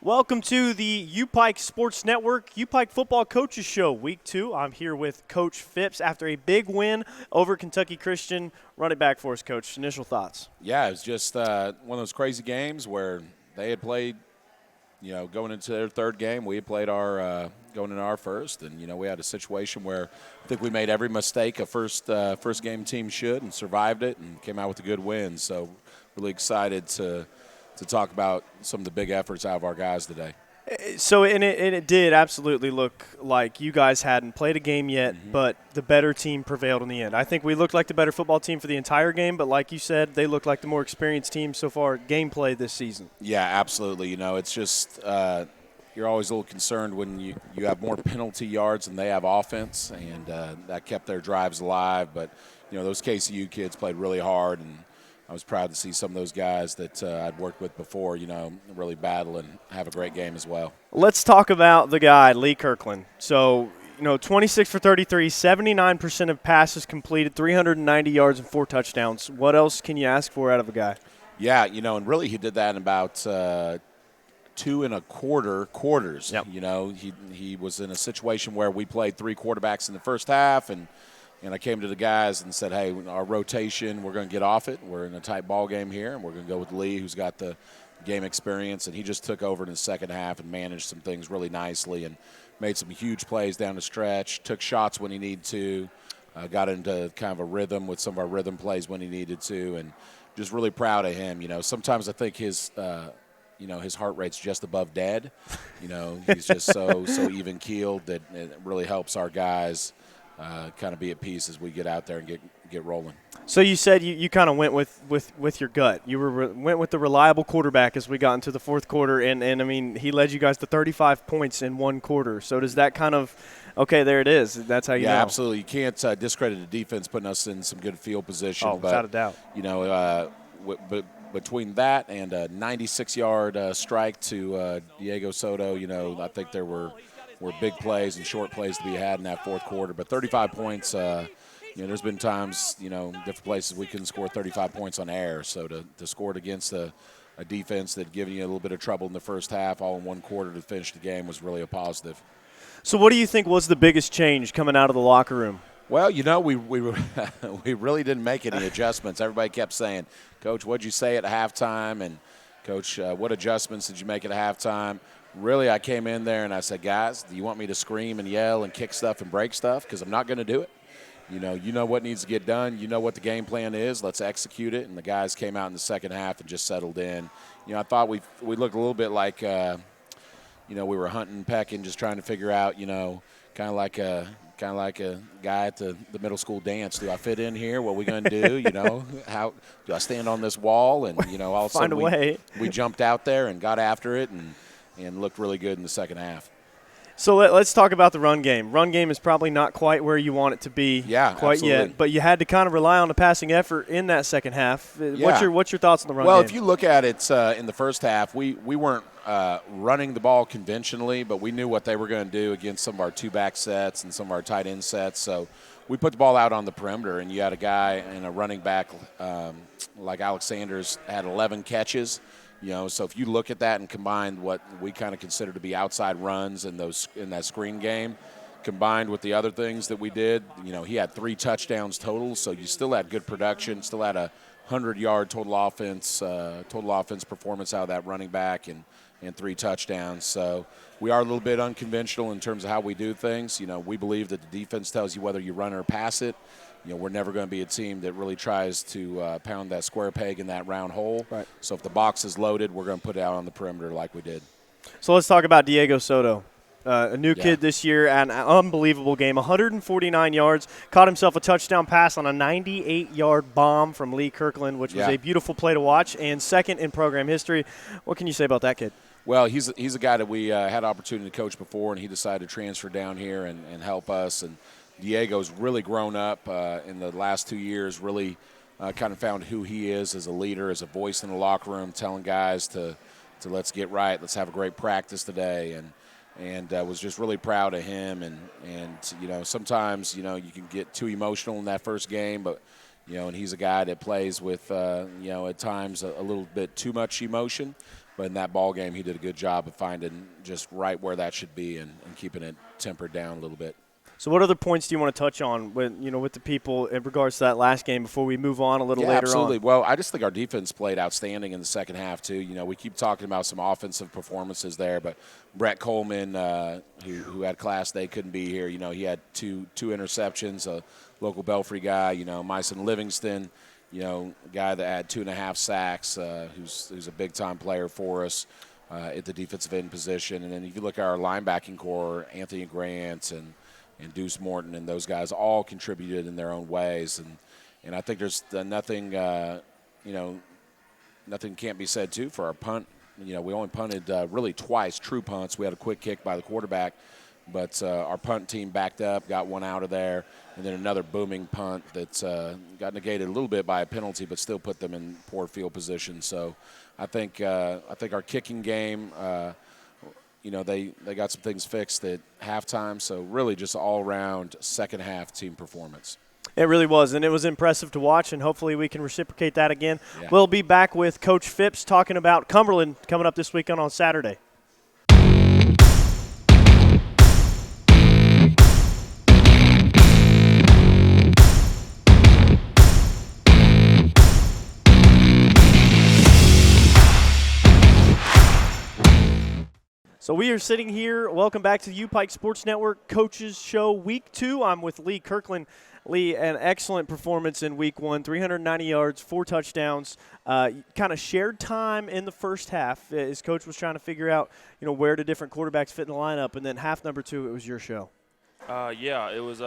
Welcome to the UPIKE Sports Network UPIKE Football Coaches Show, Week 2. I'm here with Coach Fipps after a big win over Kentucky Christian. Run it back for us, Coach. Initial thoughts. Yeah, it was just one of those crazy games where they had played, going into their third game. We had played our going into our first, and, we had a situation where I think we made every mistake a first game team should and survived it and came out with a good win. So really excited to talk about some of the big efforts out of our guys today. So, and it did absolutely look like you guys hadn't played a game yet, but the better team prevailed in the end. I think we looked like the better football team for the entire game, but like you said, they look like the more experienced team so far gameplay this season. Yeah, absolutely. It's just you're always a little concerned when you have more penalty yards than they have offense, and that kept their drives alive. But, those KCU kids played really hard, and I was proud to see some of those guys that I'd worked with before, really battle and have a great game as well. Let's talk about the guy, Lee Kirkland. So, 26 for 33, 79% of passes completed, 390 yards and 4 touchdowns. What else can you ask for out of a guy? Yeah, and really he did that in about 2 1/4 quarters. Yep. He was in a situation where we played 3 quarterbacks in the first half, and I came to the guys and said, hey, our rotation, we're going to get off it. We're in a tight ball game here, and we're going to go with Lee, who's got the game experience. And he just took over in the second half and managed some things really nicely and made some huge plays down the stretch, took shots when he needed to, got into kind of a rhythm with some of our rhythm plays when he needed to, and just really proud of him. Sometimes I think his heart rate's just above dead. He's just so even-keeled that it really helps our guys kind of be at peace as we get out there and get rolling. So you said you kind of went with your gut. You went with the reliable quarterback as we got into the fourth quarter, and I mean, he led you guys to 35 points in 1 quarter. So does that kind of – okay, there it is. That's how you know. Yeah, absolutely. You can't discredit the defense putting us in some good field position. Oh, without a doubt. But between that and a 96-yard strike to Diego Soto, I think there were big plays and short plays to be had in that fourth quarter. But 35 points, there's been times, different places we couldn't score 35 points on air. So to score it against a defense that given you a little bit of trouble in the first half, all in 1 quarter to finish the game was really a positive. So what do you think was the biggest change coming out of the locker room? Well, we we really didn't make any adjustments. Everybody kept saying, Coach, what'd you say at halftime? And, Coach, what adjustments did you make at halftime? Really, I came in there and I said, guys, do you want me to scream and yell and kick stuff and break stuff? Because I'm not going to do it. You know what needs to get done. You know what the game plan is. Let's execute it. And the guys came out in the second half and just settled in. I thought we looked a little bit like, we were hunting, pecking, just trying to figure out, kind of like a guy at the middle school dance. Do I fit in here? What are we going to do? How do I stand on this wall? And, all of a sudden we jumped out there and got after it and looked really good in the second half. So let's talk about the run game. Run game is probably not quite where you want it to be quite yet, but you had to kind of rely on the passing effort in that second half. Yeah. What's your thoughts on the run game? Well, if you look at it in the first half, we weren't running the ball conventionally, but we knew what they were going to do against some of our 2-back sets and some of our tight end sets. So we put the ball out on the perimeter, and you had a guy and a running back like Alex Sanders had 11 catches. So if you look at that and combine what we kind of consider to be outside runs in that screen game, combined with the other things that we did, he had 3 touchdowns total. So you still had good production, still had a 100-yard total offense performance out of that running back and 3 touchdowns. So we are a little bit unconventional in terms of how we do things. We believe that the defense tells you whether you run or pass it. We're never going to be a team that really tries to pound that square peg in that round hole. Right. So if the box is loaded, we're going to put it out on the perimeter like we did. So let's talk about Diego Soto. A new kid this year, an unbelievable game, 149 yards, caught himself a touchdown pass on a 98-yard bomb from Lee Kirkland, which was a beautiful play to watch, and second in program history. What can you say about that kid? Well, he's a guy that we had opportunity to coach before, and he decided to transfer down here and help us. And Diego's really grown up in the last 2 years, really kind of found who he is as a leader, as a voice in the locker room, telling guys to let's get right, let's have a great practice today. And was just really proud of him. And sometimes, you can get too emotional in that first game, but, and he's a guy that plays with, at times a little bit too much emotion. But in that ball game, he did a good job of finding just right where that should be and keeping it tempered down a little bit. So what other points do you want to touch on with the people in regards to that last game before we move on a little later absolutely. on? Well, I just think our defense played outstanding in the second half, too. We keep talking about some offensive performances there, but Brett Coleman, who had class day, couldn't be here. He had two interceptions, a local Belfry guy, Myson Livingston, a guy that had 2.5 sacks, who's a big-time player for us at the defensive end position. And then if you look at our linebacking core, Anthony Grant and Deuce Morton and those guys all contributed in their own ways. And I think there's nothing, nothing can't be said, too, for our punt. We only punted really twice, true punts. We had a quick kick by the quarterback, but our punt team backed up, got one out of there, and then another booming punt that got negated a little bit by a penalty, but still put them in poor field position. So I think our kicking game, they got some things fixed at halftime. So really just all-around second-half team performance. It really was, and it was impressive to watch, and hopefully we can reciprocate that again. Yeah. We'll be back with Coach Fipps talking about Cumberland coming up this weekend on Saturday. So we are sitting here. Welcome back to the UPIKE Sports Network Coaches Show Week 2. I'm with Lee Kirkland. Lee, an excellent performance in Week 1, 390 yards, 4 touchdowns. Kind of shared time in the first half as Coach was trying to figure out, where the different quarterbacks fit in the lineup. And then half number 2, it was your show. It was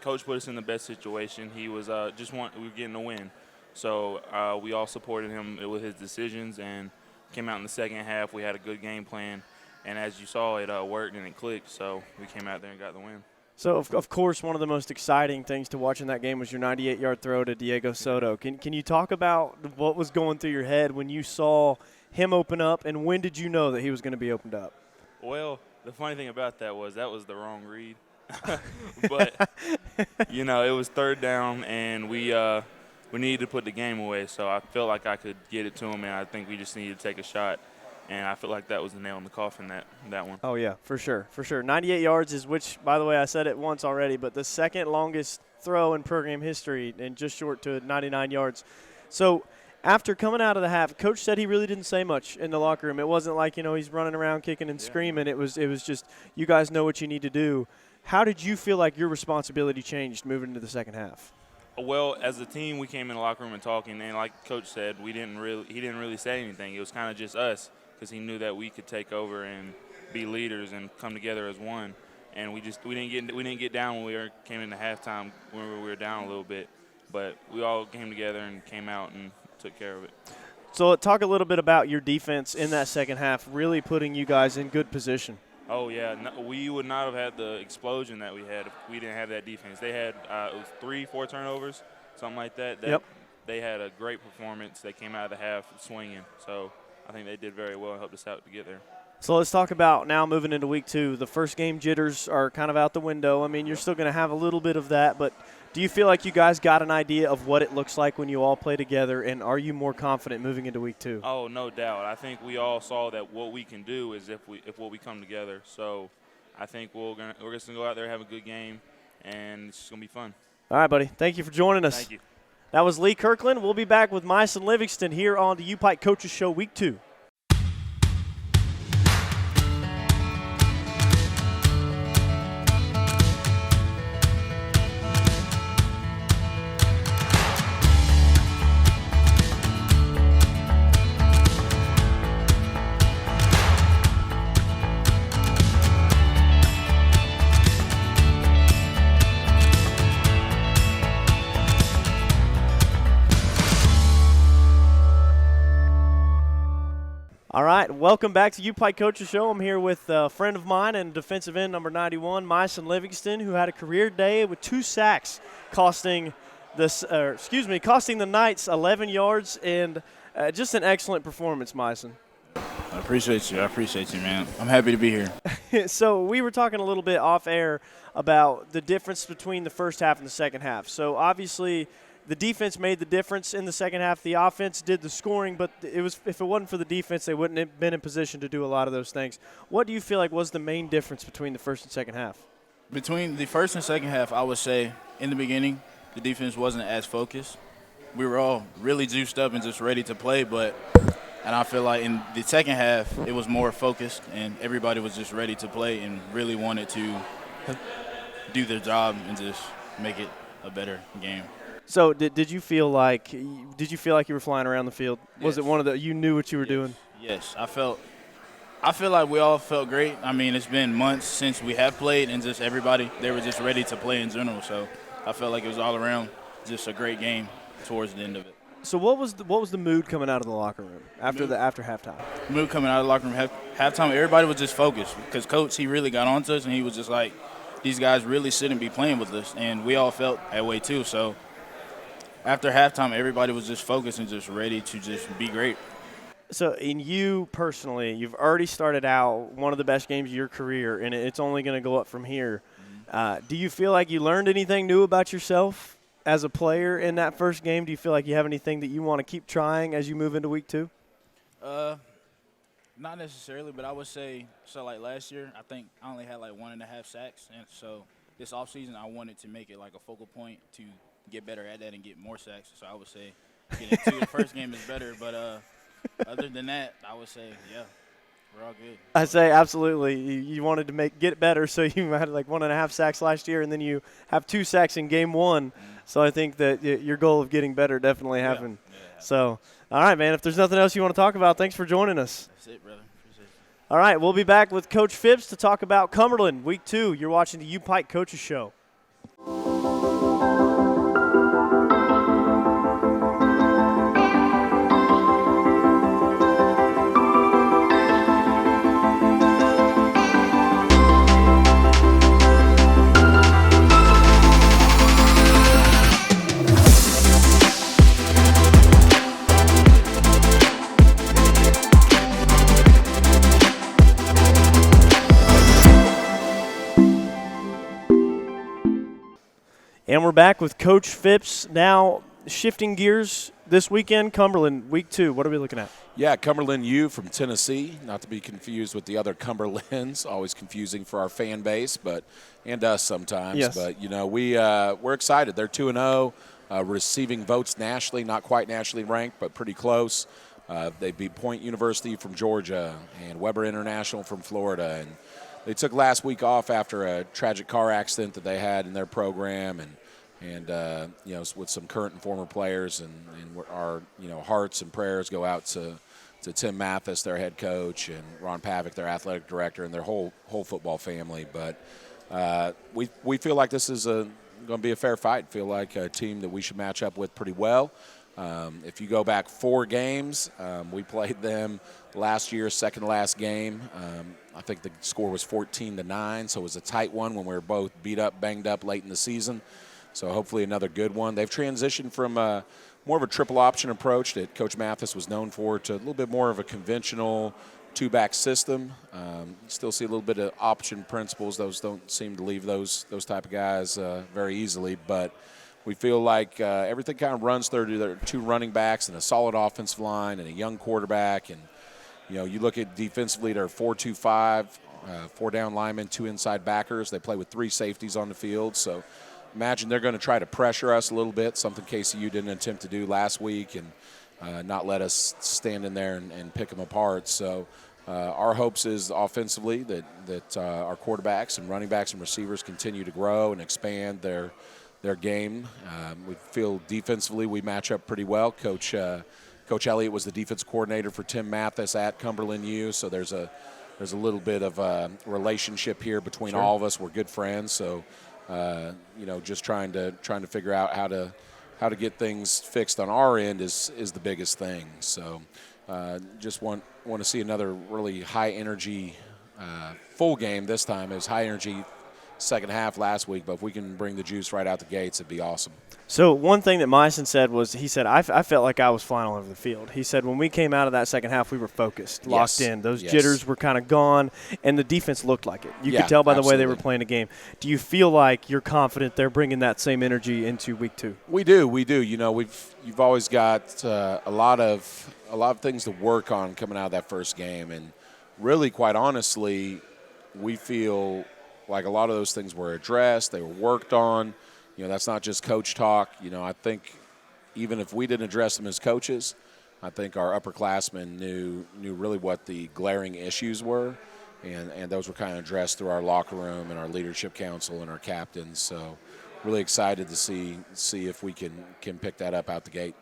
Coach put us in the best situation. He was we were getting a win. So we all supported him with his decisions and came out in the second half. We had a good game plan. And as you saw, it worked and it clicked, so we came out there and got the win. So, of course, one of the most exciting things to watch in that game was your 98-yard throw to Diego Soto. Can you talk about what was going through your head when you saw him open up, and when did you know that he was going to be opened up? Well, the funny thing about that was the wrong read. But, it was third down, and we needed to put the game away, so I felt like I could get it to him, and I think we just needed to take a shot. And I feel like that was the nail in the coffin, that one. Oh, yeah, for sure. 98 yards is, which, by the way, I said it once already, but the second longest throw in program history and just short to 99 yards. So after coming out of the half, Coach said he really didn't say much in the locker room. It wasn't like, he's running around kicking and screaming. It was just, you guys know what you need to do. How did you feel like your responsibility changed moving into the second half? Well, as a team, we came in the locker room and talking, and like Coach said, he didn't really say anything. It was kind of just us, because he knew that we could take over and be leaders and come together as one. And we didn't get down when we came into halftime when we were down a little bit, but we all came together and came out and took care of it. So talk a little bit about your defense in that second half, really putting you guys in good position. Oh, yeah. No, we would not have had the explosion that we had if we didn't have that defense. They had it was 3-4 turnovers, something like that. Yep. They had a great performance. They came out of the half swinging. So I think they did very well and helped us out to get there. So let's talk about now moving into Week 2. The first game jitters are kind of out the window. I mean, you're still going to have a little bit of that, but do you feel like you guys got an idea of what it looks like when you all play together, and are you more confident moving into Week 2? Oh, no doubt. I think we all saw that what we can do is if we come together. So I think we're just going to go out there, have a good game, and it's just going to be fun. All right, buddy. Thank you for joining us. Thank you. That was Lee Kirkland. We'll be back with Myson Livingston here on the UPIKE Coaches Show Week 2. All right, welcome back to UPIKE Coaches Show. I'm here with a friend of mine and defensive end number 91, Myson Livingston, who had a career day with 2 sacks, costing the Knights 11 yards and just an excellent performance, Myson. I appreciate you, man. I'm happy to be here. So we were talking a little bit off air about the difference between the first half and the second half. So obviously the defense made the difference in the second half. The offense did the scoring, but if it wasn't for the defense, they wouldn't have been in position to do a lot of those things. What do you feel like was the main difference between the first and second half? Between the first and second half, I would say in the beginning, the defense wasn't as focused. We were all really juiced up and just ready to play, and I feel like in the second half, it was more focused, and everybody was just ready to play and really wanted to do their job and just make it a better game. So did you feel like you were flying around the field? Yes. Was it one of the you knew what you were doing? Yes, I feel like we all felt great. I mean, it's been months since we have played, and just everybody, they were just ready to play in general. So I felt like it was all around just a great game towards the end of it. So what was the mood coming out of the locker room after halftime? Mood coming out of the locker room halftime, everybody was just focused because Coach, he really got on to us, and he was just like, these guys really shouldn't be playing with us, and we all felt that way too. So after halftime, everybody was just focused and just ready to just be great. So in you personally, you've already started out one of the best games of your career, and it's only going to go up from here. Do you feel like you learned anything new about yourself as a player in that first game? Do you feel like you have anything that you want to keep trying as you move into week 2? Not necessarily, but I would say, so like last year, I think I only had like 1.5 sacks. And so this offseason, I wanted to make it like a focal point to get better at that and get more sacks. So I would say getting 2 the first game is better. But other than that, I would say, yeah, we're all good. I say absolutely. You wanted to get better, so you had like 1.5 sacks last year, and then you have 2 sacks in game 1. So I think that your goal of getting better definitely happened. Yeah. So, all right, man, if there's nothing else you want to talk about, thanks for joining us. That's it, brother. Appreciate it. All right, we'll be back with Coach Fipps to talk about Cumberland, Week 2. You're watching the UPIKE Coaches Show. And we're back with Coach Fipps. Now shifting gears this weekend, Cumberland, Week 2. What are we looking at? Yeah, Cumberland U from Tennessee, not to be confused with the other Cumberlands. Always confusing for our fan base, and us sometimes. Yes. But we're excited. They're 2-0, receiving votes nationally, not quite nationally ranked, but pretty close. They beat Point University from Georgia and Weber International from Florida, and they took last week off after a tragic car accident that they had in their program, and with some current and former players, and our hearts and prayers go out to Tim Mathis, their head coach, and Ron Pavick, their athletic director, and their whole football family. But we feel like this is going to be a fair fight. Feel like a team that we should match up with pretty well. If you go back 4 games, we played them last year, second to last game. I think the score was 14-9, so it was a tight one when we were both beat up, banged up late in the season. So hopefully another good one. They've transitioned from more of a triple option approach that Coach Mathis was known for to a little bit more of a conventional 2-back system. Still see a little bit of option principles. Those don't seem to leave those type of guys very easily, but we feel like everything kind of runs through their 2 running backs and a solid offensive line and a young quarterback. And, you look at defensively, they're 4-2-5, 4 down linemen, 2 inside backers. They play with 3 safeties on the field. So imagine they're going to try to pressure us a little bit, something KCU didn't attempt to do last week, and not let us stand in there and pick them apart. So our hopes is offensively that our quarterbacks and running backs and receivers continue to grow and expand their game. We feel defensively we match up pretty well. Coach Elliott was the defense coordinator for Tim Mathis at Cumberland U, so there's a little bit of a relationship here between all of us. We're good friends, so just trying to figure out how to get things fixed on our end is the biggest thing. So just want to see another really high energy full game this time. It was high energy second half last week, but if we can bring the juice right out the gates, it'd be awesome. So one thing that Myson said was, he said, I felt like I was flying all over the field. He said when we came out of that second half, we were focused, locked in. Those jitters were kind of gone, and the defense looked like it. You could tell by the way they were playing the game. Do you feel like you're confident they're bringing that same energy into week 2? We do. You know, you've always got a lot of things to work on coming out of that first game, and really, quite honestly, we feel like a lot of those things were addressed. They were worked on. You know, that's not just coach talk. You know, I think even if we didn't address them as coaches, I think our upperclassmen knew really what the glaring issues were, and those were kind of addressed through our locker room and our leadership council and our captains. So really excited to see if we can pick that up out the gate.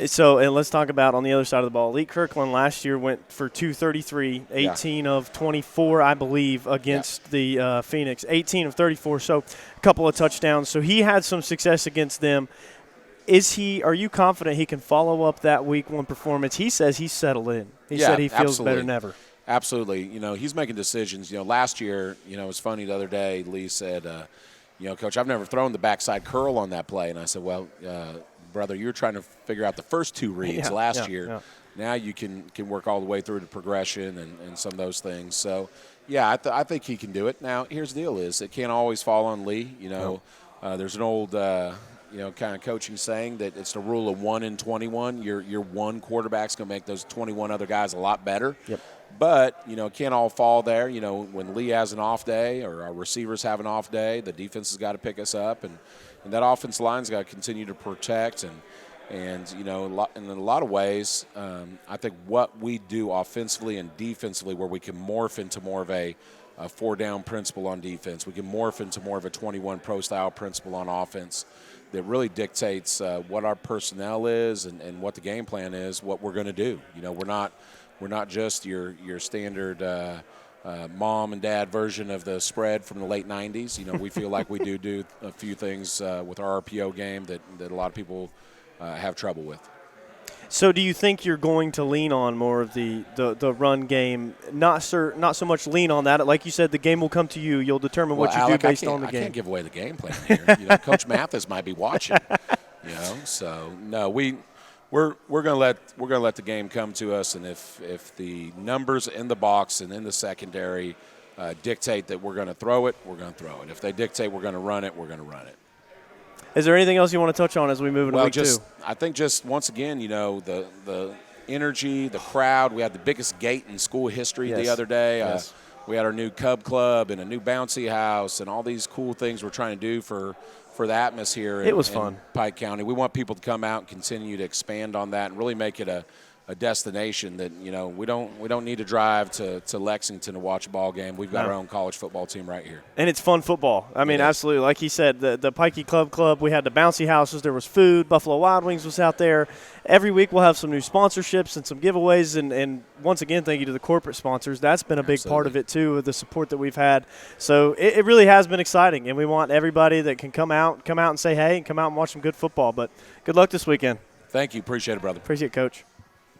So, and let's talk about on the other side of the ball. Lee Kirkland last year went for 233, 18 of 24, I believe, against the Phoenix. 18 of 34, so a couple of touchdowns. So he had some success against them. Are you confident he can follow up that week 1 performance? He says he's settled in. He said he feels better than ever. Absolutely. You know, he's making decisions. You know, last year, you know, it was funny the other day, Lee said, you know, Coach, I've never thrown the backside curl on that play. And I said, well, brother, you're trying to figure out the first 2 reads last year. Yeah. Now you can work all the way through to progression and some of those things. So, yeah, I think he can do it. Now, here's the deal is it can't always fall on Lee. You know, there's an old, you know, kind of coaching saying that it's the rule of 1 in 21. Your one quarterback's going to make those 21 other guys a lot better. Yep. But, you know, it can't all fall there. You know, when Lee has an off day or our receivers have an off day, the defense has got to pick us up. And that offensive line's got to continue to protect. And you know, in a lot of ways, I think what we do offensively and defensively where we can morph into more of a 4-down principle on defense, we can morph into more of a 21 pro style principle on offense that really dictates what our personnel is and what the game plan is, what we're going to do. You know, we're not just your standard mom and dad version of the spread from the late 90s. You know, we feel like we do a few things with our RPO game that a lot of people have trouble with. So do you think you're going to lean on more of the run game? Not so much lean on that. Like you said, the game will come to you. You'll determine what you Alec, do based on the game. I can't give away the game plan here. You know, Coach Mathis might be watching. You know, so no, we're gonna let the game come to us, and if the numbers in the box and in the secondary dictate that we're going to throw it, we're going to throw it. If they dictate we're going to run it, we're going to run it. Is there anything else you want to touch on as we move into week 2? I think just once again, you know, the energy, the crowd. We had the biggest gate in school history the other day. Yes. We had our new Cub Club and a new bouncy house and all these cool things we're trying to do for the atmosphere. It was fun. Pike County. We want people to come out and continue to expand on that and really make it a destination that, you know, we don't need to drive to Lexington to watch a ball game. We've got our own college football team right here. And it's fun football. I mean, absolutely. Like he said, the Pikey Club, we had the bouncy houses. There was food. Buffalo Wild Wings was out there. Every week we'll have some new sponsorships and some giveaways. And once again, thank you to the corporate sponsors. That's been a big part of it, too, the support that we've had. So it really has been exciting. And we want everybody that can come out and say hey and come out and watch some good football. But good luck this weekend. Thank you. Appreciate it, brother. Appreciate it, Coach.